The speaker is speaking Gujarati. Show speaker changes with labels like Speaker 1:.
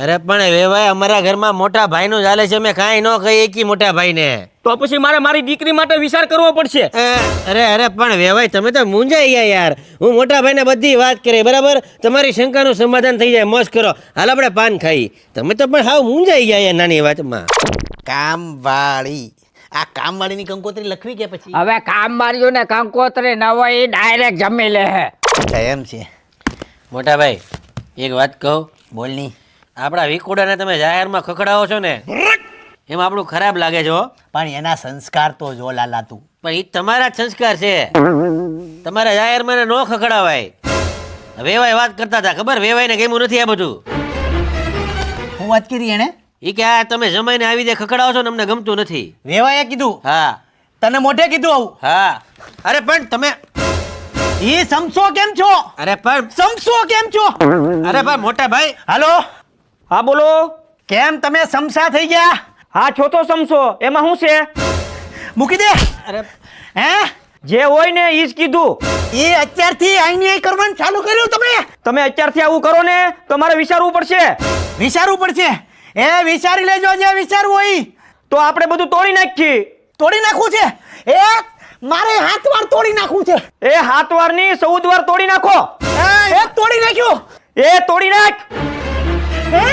Speaker 1: અરે પણ વેવાય અમારા ઘરમાં મોટા ભાઈનું ચાલે છે, અમે કાંઈ ન કહીએ કે મોટા ભાઈને.
Speaker 2: તો પછી મારે મારી દીકરી માટે વિચાર કરવો પડશે.
Speaker 1: અરે પણ વેવાય તમે તો મૂંઝાઈ ગયા યાર. હું મોટા ભાઈને બધી વાત કરી, બરાબર? તમારી શંકાનું સમાધાન થઈ જાય, મોજ કરો. હાલ આપણે પાન ખાઈ. તમે તો પણ હાવ મૂંઝાઈ ગયા યાર નાની વાતમાં.
Speaker 3: કામવાળી, આ કામવાળીની કંકોત્રી લખવી કે પછી?
Speaker 4: હવે કામવાળીઓ ને કંકોત્રી ન હોય એ ડાયરેક્ટ જમી લે હે.
Speaker 3: અચ્છા એમ છે.
Speaker 1: મોટા ભાઈ એક વાત કહું,
Speaker 3: બોલની.
Speaker 1: આપણા વિકુડાને તમે જાહેરમાં ખખડાવો છો ને એમ આપણું ખરાબ લાગે છે હો.
Speaker 3: પણ એના સંસ્કાર તો જો લાલા તું.
Speaker 1: પણ એ તમારા જ સંસ્કાર છે, તમારા જાહેરમાં ન ખખડાવાય. વેવાય વાત કરતા હતા, ખબર? વેવાઈને ગમ્યું નથી આ બધું.
Speaker 3: હું વાત કરી એને?
Speaker 1: એ કે આ તમે જમાઈને આવી દે ખખડાવો છો ને અમને ગમતું નથી.
Speaker 3: વેવાએ કીધું?
Speaker 1: હા.
Speaker 3: તને મોઢે કીધું આવું?
Speaker 1: હા. અરે પણ તમે
Speaker 3: એ સમસો કેમ છો?
Speaker 1: અરે પણ
Speaker 3: સમસો કેમ છો?
Speaker 1: અરે પણ મોટા ભાઈ.
Speaker 3: હાલો,
Speaker 2: હા બોલો.
Speaker 3: કેમ તમે સમસા થઈ ગયા?
Speaker 2: હા છો તો સમસો, એમાં શું છે?
Speaker 3: મૂકી દે.
Speaker 1: અરે
Speaker 3: હે?
Speaker 2: જે હોય ને ઈ જ કીધું.
Speaker 3: એ અત્યારથી આઈને અહીં કરવાનું ચાલુ કર્યું તમે?
Speaker 2: તમે અત્યારથી આવું કરો ને તો મારે વિચારવું પડશે.
Speaker 3: વિચારવું પડશે. એ વિચારી લેજો જે વિચારવું હોય.
Speaker 2: તો આપણે બધું તોડી નાખી.
Speaker 3: તોડી નાખવું છે? એ મારે હાથ વાર તોડી નાખવું છે.
Speaker 2: એ 7 વાર ની 14 વાર તોડી નાખો.
Speaker 3: એ તોડી નાખ્યું.
Speaker 2: એ તોડી નાખ.
Speaker 3: એ